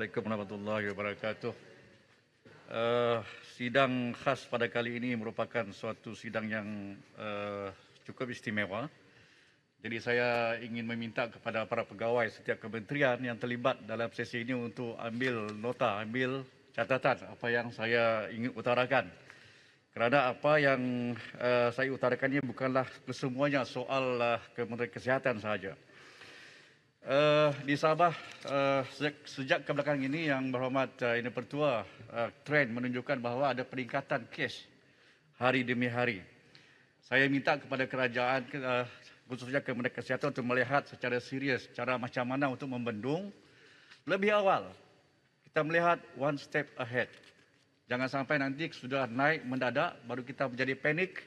Assalamualaikum warahmatullahi wabarakatuh. Sidang khas pada kali ini merupakan suatu sidang yang cukup istimewa. Jadi saya ingin meminta kepada para pegawai setiap kementerian yang terlibat dalam sesi ini untuk ambil nota, ambil catatan apa yang saya ingin utarakan. Kerana apa yang saya utarakan ini bukanlah kesemuanya soal Kementerian Kesihatan sahaja. Di Sabah, sejak kebelakangan ini yang berhormat Yang Pertua, trend menunjukkan bahawa ada peningkatan kes hari demi hari. Saya minta kepada kerajaan, khususnya Kementerian Kesihatan untuk melihat secara serius cara macam mana untuk membendung lebih awal. Kita melihat one step ahead. Jangan sampai nanti sudah naik mendadak, baru kita menjadi panik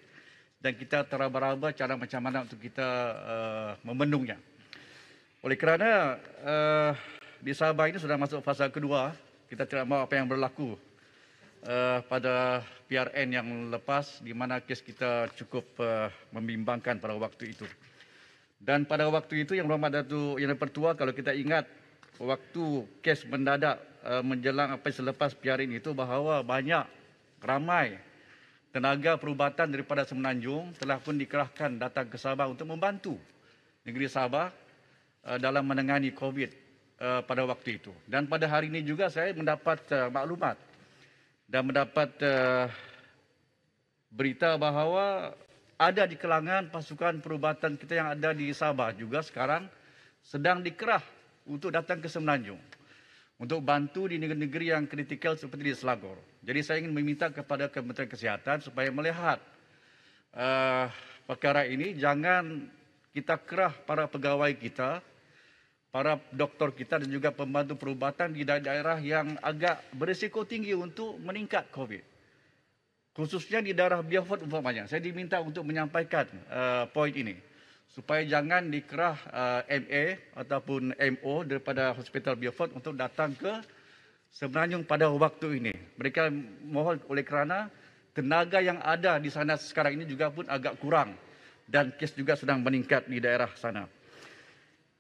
dan kita teraba-raba cara macam mana untuk kita membendungnya. Oleh kerana di Sabah ini sudah masuk fasa kedua, kita tidak mahu apa yang berlaku pada PRN yang lepas di mana kes kita cukup membimbangkan pada waktu itu. Dan pada waktu itu yang berhormat Datuk Yang Pertua, kalau kita ingat waktu kes mendadak menjelang apa selepas PRN itu bahawa ramai tenaga perubatan daripada Semenanjung telah pun dikerahkan datang ke Sabah untuk membantu negeri Sabah dalam menangani COVID pada waktu itu. Dan pada hari ini juga saya mendapat maklumat dan mendapat berita bahawa ada di kalangan pasukan perubatan kita yang ada di Sabah juga sekarang sedang dikerah untuk datang ke Semenanjung untuk bantu di negeri-negeri yang kritikal seperti di Selangor. Jadi saya ingin meminta kepada Kementerian Kesihatan supaya melihat perkara ini, jangan kita kerah para pegawai kita, para doktor kita dan juga pembantu perubatan di daerah yang agak berisiko tinggi untuk meningkat COVID. Khususnya di daerah Beaufort umpamanya. Saya diminta untuk menyampaikan poin ini. Supaya jangan dikerah MA ataupun MO daripada Hospital Beaufort untuk datang ke Semenanjung pada waktu ini. Mereka mohon oleh kerana tenaga yang ada di sana sekarang ini juga pun agak kurang. Dan kes juga sedang meningkat di daerah sana.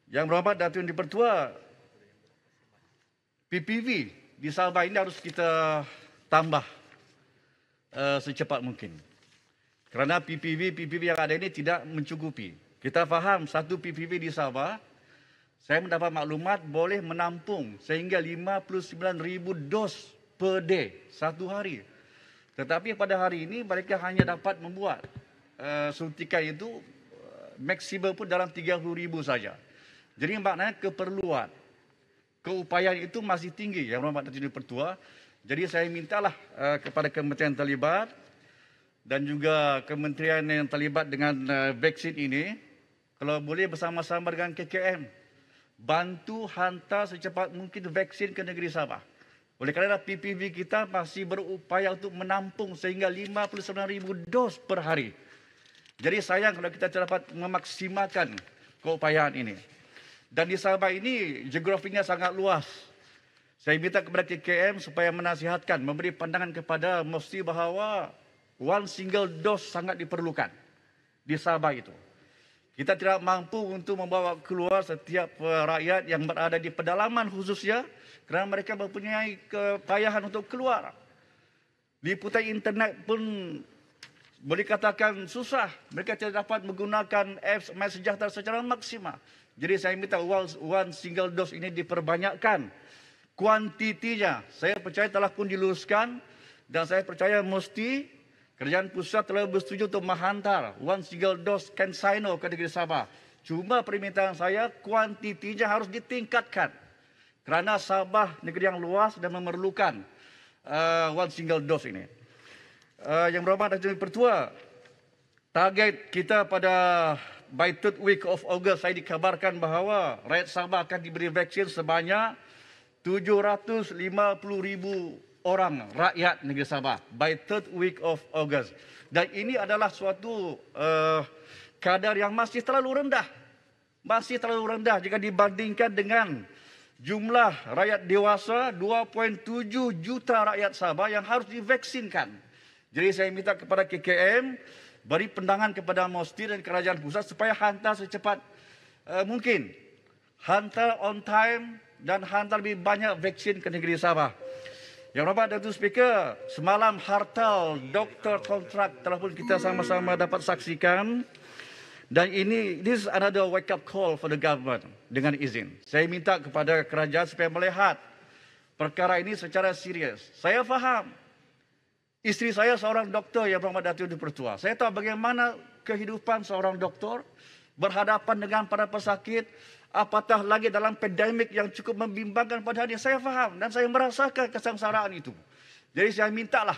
Yang berhormat Datuk Yang Dipertua, PPV di Sabah ini harus kita tambah secepat mungkin. Kerana PPV yang ada ini tidak mencukupi. Kita faham satu PPV di Sabah, saya mendapat maklumat boleh menampung sehingga 59,000 dos per day, satu hari. Tetapi pada hari ini mereka hanya dapat membuat suntikan itu maksimum pun dalam 30,000 saja. Jadi maknanya keperluan, keupayaan itu masih tinggi yang berhormat Datuk Yang Pertua. Jadi saya mintalah kepada kementerian terlibat dan juga kementerian yang terlibat dengan vaksin ini, kalau boleh bersama-sama dengan KKM, bantu hantar secepat mungkin vaksin ke negeri Sabah. Oleh kerana PPV kita masih berupaya untuk menampung sehingga 59,000 dos per hari. Jadi sayang kalau kita tidak dapat memaksimalkan keupayaan ini. Dan di Sabah ini geografinya sangat luas. Saya minta kepada KKM supaya menasihatkan, memberi pandangan kepada mesti bahawa one single dose sangat diperlukan di Sabah itu. Kita tidak mampu untuk membawa keluar setiap rakyat yang berada di pedalaman khususnya kerana mereka mempunyai kepayahan untuk keluar. Liputan internet pun boleh katakan susah. Mereka tidak dapat menggunakan apps MySejahtera secara maksimal. Jadi saya minta one single dose ini diperbanyakkan. Kuantitinya saya percaya telah pun diluruskan dan saya percaya mesti kerajaan pusat telah bersetuju untuk menghantar one single dose CanSino ke negeri Sabah. Cuma permintaan saya kuantitinya harus ditingkatkan. Kerana Sabah negeri yang luas dan memerlukan one single dose ini. Yang berhormat Datuk Yang Pertua, target kita pada by third week of August saya dikabarkan bahawa rakyat Sabah akan diberi vaksin sebanyak 750,000 orang rakyat negeri Sabah by third week of August. Dan ini adalah suatu kadar yang masih terlalu rendah. Masih terlalu rendah jika dibandingkan dengan jumlah rakyat dewasa 2.7 juta rakyat Sabah yang harus divaksinkan. Jadi saya minta kepada KKM beri pandangan kepada Mosti dan kerajaan pusat supaya hantar secepat mungkin. Hantar on time dan hantar lebih banyak vaksin ke negeri Sabah. Yang Berhormat Datuk Speaker, semalam hartal doktor kontrak telah pun kita sama-sama dapat saksikan. Dan this is another wake up call for the government. Dengan izin, saya minta kepada kerajaan supaya melihat perkara ini secara serius. Saya faham, isteri saya seorang doktor yang Berhormat Datuk Dipertua. Saya tahu bagaimana kehidupan seorang doktor berhadapan dengan para pesakit, apatah lagi dalam pandemik yang cukup membimbangkan pada hari ini. Saya faham dan saya merasakan kesengsaraan itu. Jadi saya mintalah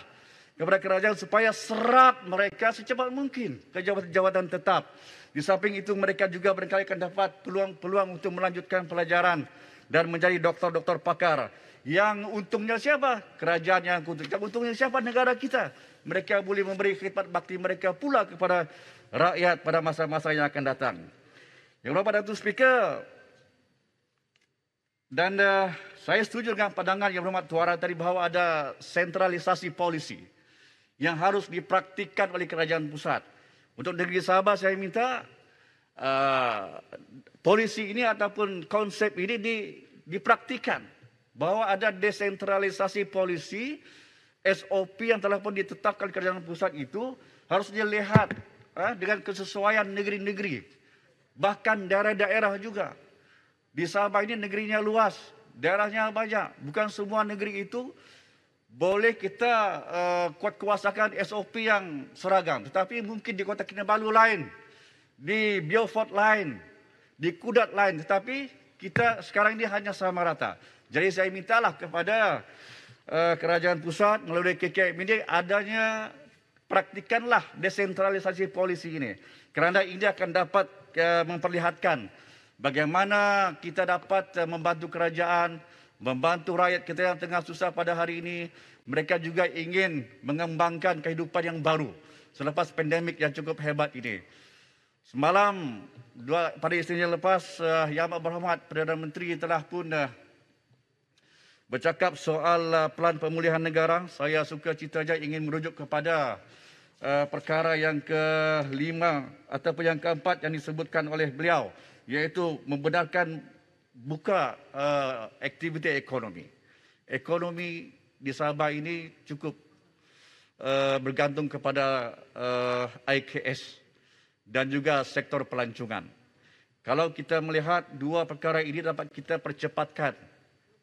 kepada kerajaan supaya serap mereka secepat mungkin ke jawatan-jawatan tetap. Di samping itu mereka juga barangkali akan dapat peluang untuk melanjutkan pelajaran dan menjadi doktor-doktor pakar. Yang untungnya siapa? Kerajaan yang untung. Yang untungnya siapa? Negara kita. Mereka boleh memberi khidmat bakti mereka pula kepada rakyat pada masa-masa yang akan datang. Yang Berhormat Datuk Speaker, dan saya setuju dengan pandangan Yang Berhormat Tuara tadi bahawa ada sentralisasi polisi yang harus dipraktikkan oleh kerajaan pusat. Untuk negeri Sabah saya minta polisi ini ataupun konsep ini dipraktikkan. Bahawa ada desentralisasi polisi, SOP yang telah pun ditetapkan kerajaan pusat itu harus dilihat dengan kesesuaian negeri-negeri. Bahkan daerah-daerah juga. Di Sabah ini negerinya luas, daerahnya banyak. Bukan semua negeri itu boleh kita kuat-kuasakan SOP yang seragam. Tetapi mungkin di Kota Kinabalu lain, di Beaufort lain, di Kudat lain. Tetapi kita sekarang ini hanya sama rata. Jadi saya mintalah kepada kerajaan pusat melalui KKM ini adanya praktikanlah desentralisasi polisi ini. Kerana ini akan dapat memperlihatkan bagaimana kita dapat membantu kerajaan, membantu rakyat kita yang tengah susah pada hari ini. Mereka juga ingin mengembangkan kehidupan yang baru selepas pandemik yang cukup hebat ini. Semalam, pada isterinya lepas, Yang Amat Berhormat Perdana Menteri telah pun bercakap soal pelan pemulihan negara. Saya suka cita saja ingin merujuk kepada perkara yang kelima ataupun yang keempat yang disebutkan oleh beliau, iaitu membenarkan buka aktiviti ekonomi. Ekonomi di Sabah ini cukup bergantung kepada IKS dan juga sektor pelancongan. Kalau kita melihat dua perkara ini dapat kita percepatkan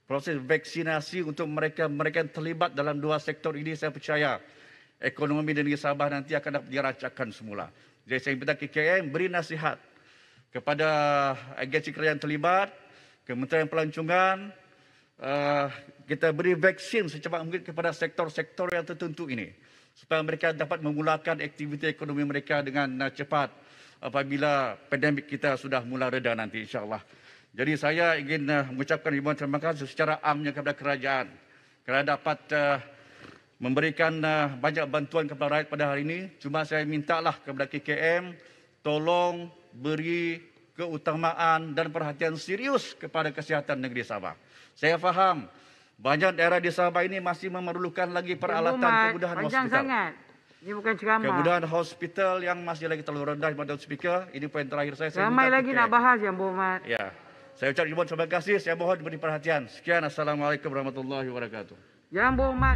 proses vaksinasi untuk mereka yang terlibat dalam dua sektor ini, saya percaya ekonomi negeri Sabah nanti akan dapat dirancangkan semula. Jadi saya minta KKM beri nasihat kepada agensi kerajaan terlibat, Kementerian Pelancongan, kita beri vaksin secepat mungkin kepada sektor-sektor yang tertentu ini supaya mereka dapat memulakan aktiviti ekonomi mereka dengan cepat apabila pandemik kita sudah mula reda nanti, insya-Allah. Jadi saya ingin mengucapkan ribuan terima kasih secara amnya kepada kerajaan kerana dapat memberikan banyak bantuan kepada rakyat pada hari ini. Cuma saya mintalah kepada KKM tolong beri keutamaan dan perhatian serius kepada kesihatan negeri Sabah. Saya faham banyak daerah di Sabah ini masih memerlukan lagi peralatan kemudahan hospital. Sangat. Ini bukan ceramah. Kemudahan hospital yang masih lagi terlalu rendah, Madam Speaker. Ini poin terakhir saya. Ramai lagi nak bahas, Yang Berhormat. Ya. Saya ucap ribuan terima kasih. Saya mohon diberi perhatian. Sekian. Assalamualaikum warahmatullahi wabarakatuh. Yang Berhormat,